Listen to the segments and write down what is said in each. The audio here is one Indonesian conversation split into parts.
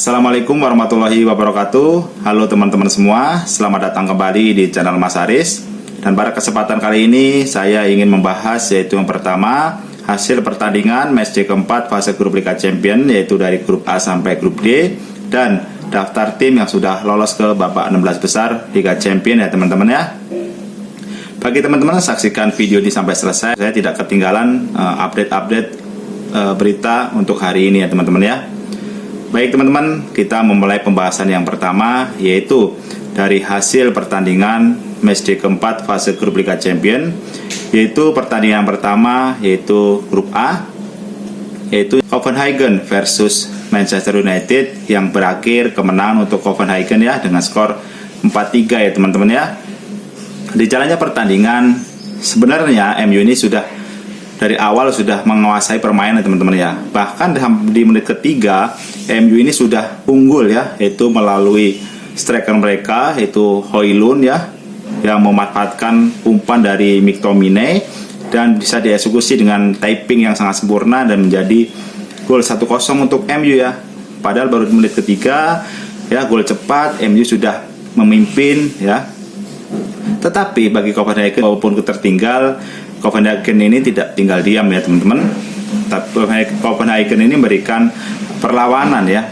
Assalamualaikum warahmatullahi wabarakatuh. Halo teman-teman semua, selamat datang kembali di channel Mas Haris. Dan pada kesempatan kali ini saya ingin membahas yaitu yang pertama, hasil pertandingan match day keempat fase grup Liga Champions, yaitu dari grup A sampai grup D, dan daftar tim yang sudah lolos ke babak 16 besar Liga Champions ya teman-teman ya. Bagi teman-teman saksikan video ini sampai selesai, saya tidak ketinggalan update-update berita untuk hari ini ya teman-teman ya. Baik teman-teman, kita memulai pembahasan yang pertama, yaitu dari hasil pertandingan match day keempat fase grup Liga Champions, yaitu pertandingan pertama yaitu grup A, yaitu Copenhagen versus Manchester United, yang berakhir kemenangan untuk Copenhagen ya dengan skor 4-3 ya teman-teman ya. Di jalannya pertandingan sebenarnya MU ini sudah dari awal sudah menguasai permainan teman-teman ya. Bahkan di menit ketiga MU ini sudah unggul ya, yaitu melalui striker mereka yaitu Højlund ya, yang memanfaatkan umpan dari McTominay dan bisa dieksekusi dengan typing yang sangat sempurna dan menjadi gol 1-0 untuk MU ya. Padahal baru di menit ketiga ya, gol cepat, MU sudah memimpin ya. Tetapi bagi Copenhagen walaupun tertinggal, Copenhagen ini tidak tinggal diam ya teman-teman. Copenhagen ini memberikan perlawanan ya.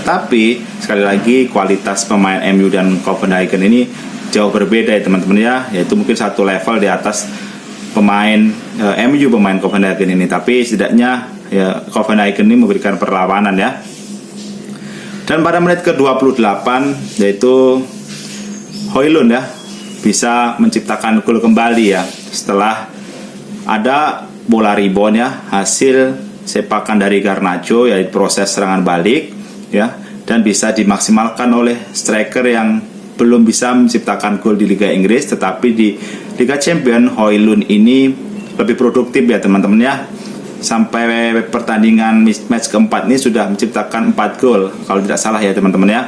Tetapi sekali lagi kualitas pemain MU dan Copenhagen ini jauh berbeda ya teman-teman ya. Yaitu mungkin satu level di atas pemain MU, pemain Copenhagen ini. Tapi setidaknya ya Copenhagen ini memberikan perlawanan ya. Dan pada menit ke-28 yaitu Højlund ya bisa menciptakan gol kembali ya, setelah ada bola rebound ya, hasil sepakan dari Garnacho ya, proses serangan balik ya, dan bisa dimaksimalkan oleh striker yang belum bisa menciptakan gol di Liga Inggris, tetapi di Liga Champions Højlund ini lebih produktif ya teman-teman ya. Sampai pertandingan match keempat ini sudah menciptakan 4 gol kalau tidak salah ya teman-teman ya.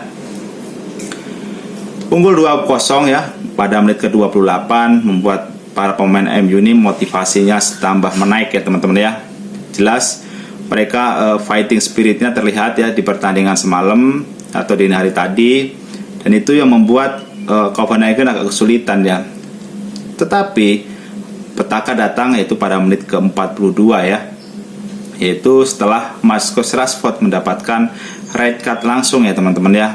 Unggul 2-0 ya pada menit ke-28 membuat para pemain MU ini motivasinya tambah menaik ya teman-teman ya. Jelas mereka fighting spiritnya terlihat ya di pertandingan semalam atau dini hari tadi, dan itu yang membuat Copenhagen agak kesulitan ya. Tetapi petaka datang yaitu pada menit ke-42 ya, yaitu setelah Marcus Rashford mendapatkan red card langsung ya teman-teman ya,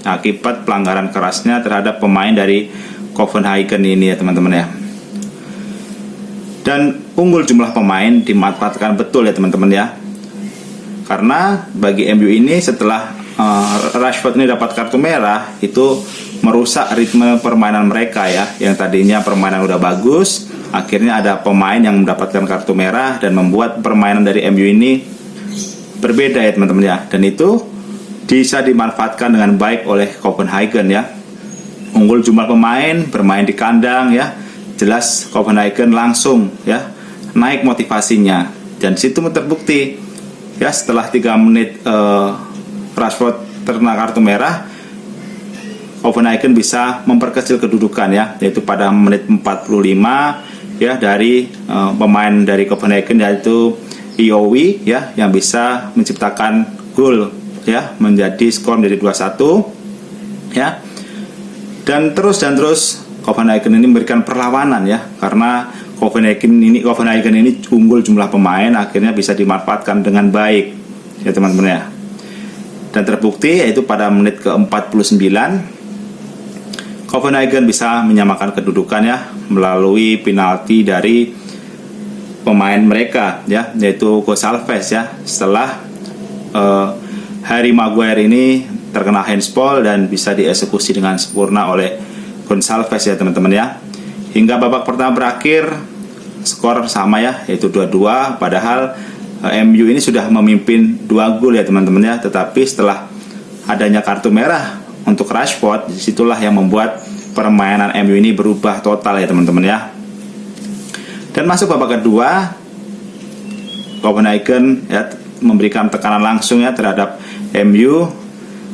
akibat pelanggaran kerasnya terhadap pemain dari Copenhagen ini ya teman-teman ya. Dan unggul jumlah pemain dimanfaatkan betul ya teman-teman ya. Karena bagi MU ini setelah Rashford ini dapat kartu merah, itu merusak ritme permainan mereka ya. Yang tadinya permainan udah bagus, akhirnya ada pemain yang mendapatkan kartu merah dan membuat permainan dari MU ini berbeda ya teman-teman ya. Dan itu bisa dimanfaatkan dengan baik oleh Copenhagen ya. Unggul jumlah pemain, bermain di kandang ya, jelas Copenhagen langsung ya naik motivasinya, dan situ terbukti ya, setelah 3 menit Rashford terkena kartu merah, Copenhagen bisa memperkecil kedudukan ya, yaitu pada menit 45 ya, dari pemain dari Copenhagen yaitu Iwobi ya, yang bisa menciptakan gol ya, menjadi skor menjadi 2-1 ya. Dan terus Copenhagen ini memberikan perlawanan ya, karena Copenhagen ini unggul jumlah pemain, akhirnya bisa dimanfaatkan dengan baik ya teman-teman ya. Dan terbukti yaitu pada menit ke-49 Copenhagen bisa menyamakan kedudukan ya melalui penalti dari pemain mereka ya, yaitu Gonçalves ya, setelah Harry Maguire ini terkena handsball dan bisa dieksekusi dengan sempurna oleh Gonçalves ya teman-teman ya. Hingga babak pertama berakhir skor sama ya, yaitu 2-2. Padahal MU ini sudah memimpin 2 gol ya teman-teman ya. Tetapi setelah adanya kartu merah untuk Rashford, disitulah yang membuat permainan MU ini berubah total ya teman-teman ya. Dan masuk babak kedua, Copenhagen ya memberikan tekanan langsung ya terhadap MU.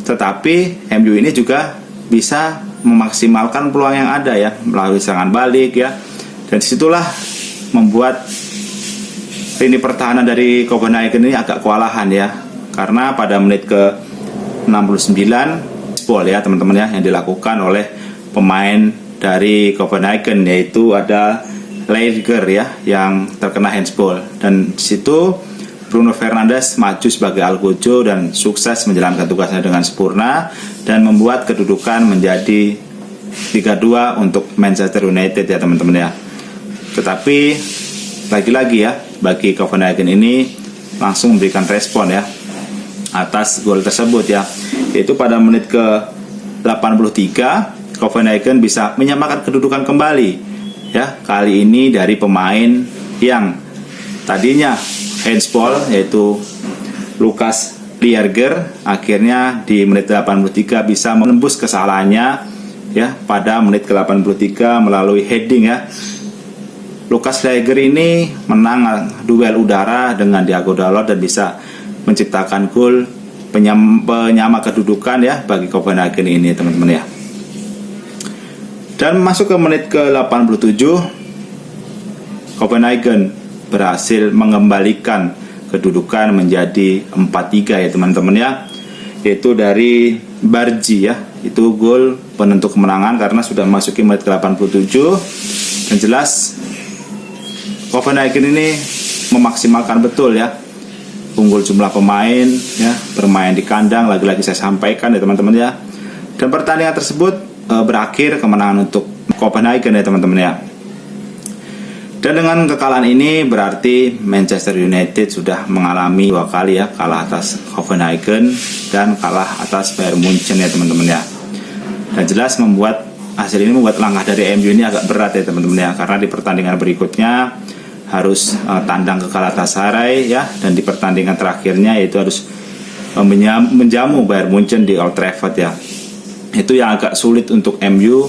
Tetapi MU ini juga bisa memaksimalkan peluang yang ada ya melalui serangan balik ya. Dan disitulah membuat lini pertahanan dari Copenhagen ini agak kewalahan ya. Karena pada menit ke 69 ya teman-teman ya, yang dilakukan oleh pemain dari Copenhagen, yaitu ada Liedger ya yang terkena handsball, dan di situ Bruno Fernandes maju sebagai Algojo dan sukses menjalankan tugasnya dengan sempurna dan membuat kedudukan menjadi 3-2 untuk Manchester United ya teman-teman ya. Tetapi lagi-lagi ya, bagi Copenhagen ini langsung memberikan respon ya atas gol tersebut ya, yaitu pada menit ke 83 Copenhagen bisa menyamakan kedudukan kembali ya, kali ini dari pemain yang tadinya handsball yaitu Lucas Liedger, akhirnya di menit 83 bisa menembus kesalahannya ya pada menit ke 83 melalui heading ya. Lucas Liedger ini menang duel udara dengan Diogo Dalot dan bisa menciptakan gol penyama kedudukan ya bagi Copenhagen ini teman-teman ya. Dan masuk ke menit ke 87 Copenhagen berhasil mengembalikan kedudukan menjadi 4-3 ya teman-teman ya, yaitu dari Bargi ya. Itu gol penentu kemenangan karena sudah memasuki menit ke 87, dan jelas Copenhagen ini memaksimalkan betul ya unggul jumlah pemain ya, bermain di kandang, lagi-lagi saya sampaikan ya teman-teman ya. Dan pertandingan tersebut berakhir kemenangan untuk Copenhagen ya teman-teman ya. Dan dengan kekalahan ini berarti Manchester United sudah mengalami 2 kali ya kalah atas Copenhagen dan kalah atas Bayern Munchen ya teman-teman ya. Dan jelas hasil ini membuat langkah dari MU ini agak berat ya teman-teman ya, karena di pertandingan berikutnya harus tandang ke Galatasaray ya, dan di pertandingan terakhirnya yaitu harus menjamu Bayern Munchen di Old Trafford ya. Itu yang agak sulit untuk MU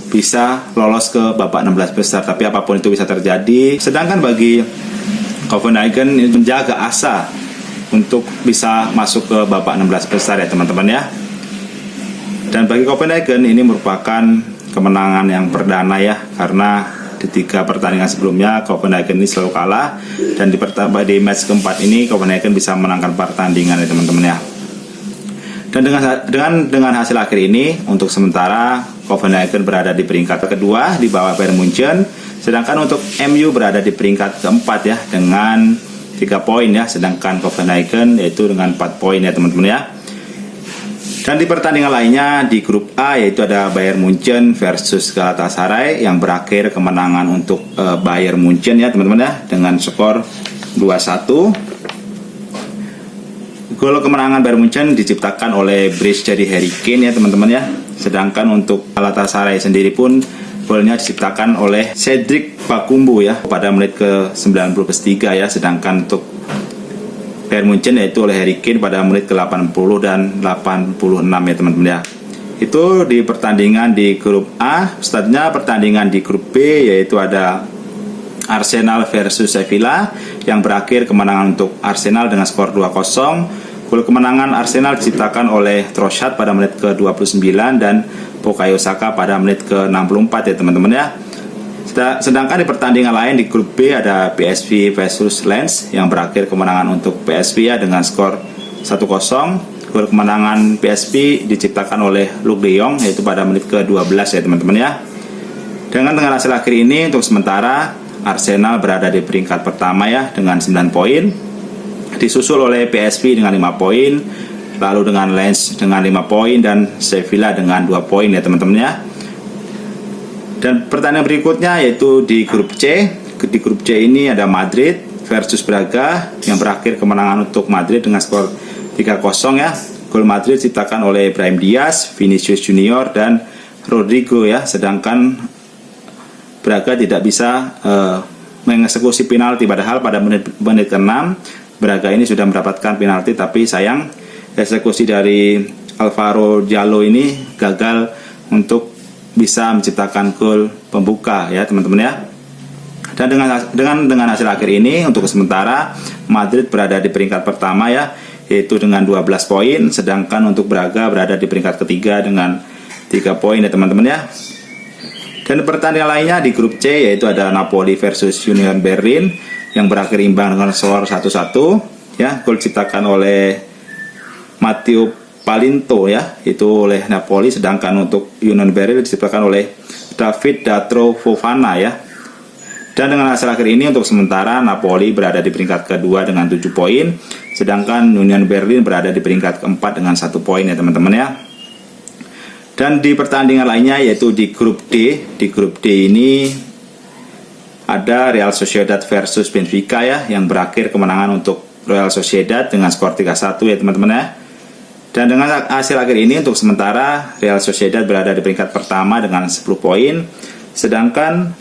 bisa lolos ke babak 16 besar, tapi apapun itu bisa terjadi. Sedangkan bagi Copenhagen menjaga asa untuk bisa masuk ke babak 16 besar ya teman-teman ya. Dan bagi Copenhagen ini merupakan kemenangan yang perdana ya, karena di 3 pertandingan sebelumnya Copenhagen ini selalu kalah, dan di match keempat ini Copenhagen bisa menangkan pertandingan ya teman-teman ya. Dan dengan hasil akhir ini untuk sementara Copenhagen berada di peringkat kedua di bawah Bayern Munchen, sedangkan untuk MU berada di peringkat keempat ya dengan 3 poin ya, sedangkan Copenhagen yaitu dengan 4 poin ya teman-teman ya. Dan di pertandingan lainnya di grup A yaitu ada Bayern Munchen versus Galatasaray yang berakhir kemenangan untuk Bayern Munchen ya teman-teman ya dengan skor 2-1. Gol kemenangan Bayern Munchen diciptakan oleh Brice dari Harry Kane ya teman-teman ya. Sedangkan untuk Galatasaray sendiri pun golnya diciptakan oleh Cedric Bakumbu ya pada menit ke 93 ya. Sedangkan untuk Bayern Munchen yaitu oleh Harry Kane pada menit ke 80 dan 86 ya teman-teman ya. Itu di pertandingan di grup A. Selanjutnya pertandingan di grup B yaitu ada Arsenal versus Sevilla yang berakhir kemenangan untuk Arsenal dengan skor 2-0. Gol kemenangan Arsenal diciptakan oleh Trossard pada menit ke-29 dan Bukayo Saka pada menit ke-64 ya teman-teman ya. Sedangkan di pertandingan lain di grup B ada PSV versus Lens yang berakhir kemenangan untuk PSV ya dengan skor 1-0. Gol kemenangan PSV diciptakan oleh Luke de Jong yaitu pada menit ke-12 ya teman-teman ya. Dengan hasil akhir ini untuk sementara Arsenal berada di peringkat pertama ya dengan 9 poin, disusul oleh PSV dengan 5 poin, lalu dengan Lens dengan 5 poin, dan Sevilla dengan 2 poin ya teman-teman ya. Dan pertandingan berikutnya yaitu di grup C. Di grup C ini ada Madrid versus Braga yang berakhir kemenangan untuk Madrid dengan skor 3-0 ya. Gol Madrid diciptakan oleh Brahim Diaz, Vinicius Junior dan Rodrigo ya. Sedangkan Braga tidak bisa mengeksekusi penalti, padahal pada menit ke-6 Braga ini sudah mendapatkan penalti, tapi sayang eksekusi dari Alvaro Diallo ini gagal untuk bisa menciptakan gol pembuka ya teman-teman ya. Dan dengan hasil akhir ini untuk sementara Madrid berada di peringkat pertama ya, yaitu dengan 12 poin, sedangkan untuk Braga berada di peringkat ketiga dengan 3 poin ya teman-teman ya. Dan pertandingan lainnya di grup C yaitu ada Napoli versus Union Berlin yang berakhir imbang dengan skor 1-1 ya. Gol diciptakan oleh Matteo Palinto ya, itu oleh Napoli, sedangkan untuk Union Berlin diciptakan oleh David Datro Fofana ya. Dan dengan hasil akhir ini untuk sementara Napoli berada di peringkat kedua dengan 7 poin, sedangkan Union Berlin berada di peringkat keempat dengan 1 poin ya teman-teman ya. Dan di pertandingan lainnya yaitu di grup D. Di grup D ini ada Real Sociedad versus Benfica ya, yang berakhir kemenangan untuk Real Sociedad dengan skor 3-1 ya teman-teman ya. Dan dengan hasil akhir ini untuk sementara Real Sociedad berada di peringkat pertama dengan 10 poin, sedangkan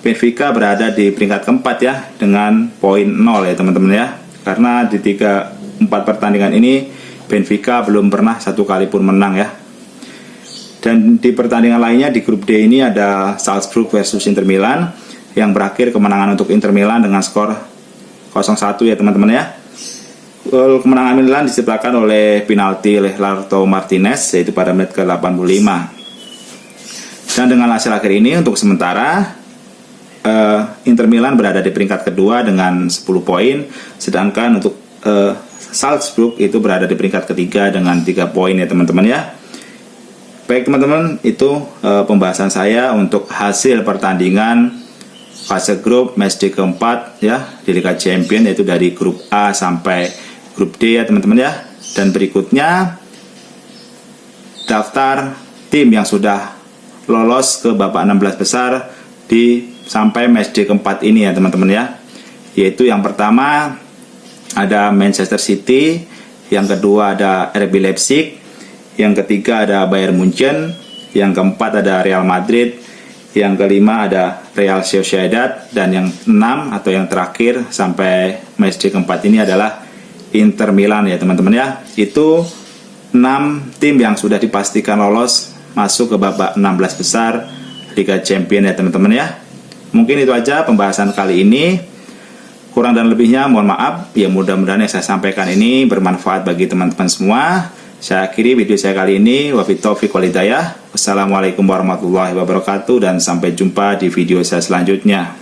Benfica berada di peringkat keempat ya dengan poin 0 ya teman-teman ya. Karena di 3-4 pertandingan ini Benfica belum pernah satu kali pun menang ya. Dan di pertandingan lainnya di grup D ini ada Salzburg versus Inter Milan, yang berakhir kemenangan untuk Inter Milan dengan skor 0-1 ya teman-teman ya. Gol kemenangan Milan diciptakan oleh penalti oleh Lautaro Martinez yaitu pada menit ke-85. Dan dengan hasil akhir ini untuk sementara Inter Milan berada di peringkat kedua dengan 10 poin, sedangkan untuk Salzburg itu berada di peringkat ketiga dengan 3 poin ya teman-teman ya. Baik teman-teman, itu pembahasan saya untuk hasil pertandingan fase grup matchday keempat ya di Liga Champions, yaitu dari grup A sampai grup D ya teman-teman ya. Dan berikutnya daftar tim yang sudah lolos ke babak 16 besar di sampai matchday keempat ini ya teman-teman ya. Yaitu yang pertama ada Manchester City, yang kedua ada RB Leipzig, yang ketiga ada Bayern Munchen, yang keempat ada Real Madrid, yang kelima ada Real Sociedad, dan yang 6 atau yang terakhir sampai matchday keempat ini adalah Inter Milan ya teman-teman ya. Itu 6 tim yang sudah dipastikan lolos masuk ke babak 16 besar Liga Champions ya teman-teman ya. Mungkin itu aja pembahasan kali ini. Kurang dan lebihnya mohon maaf. Ya mudah-mudahan yang saya sampaikan ini bermanfaat bagi teman-teman semua. Saya akhiri video saya kali ini. Wabillahi taufiq wal hidayah. Wassalamualaikum warahmatullahi wabarakatuh, dan sampai jumpa di video saya selanjutnya.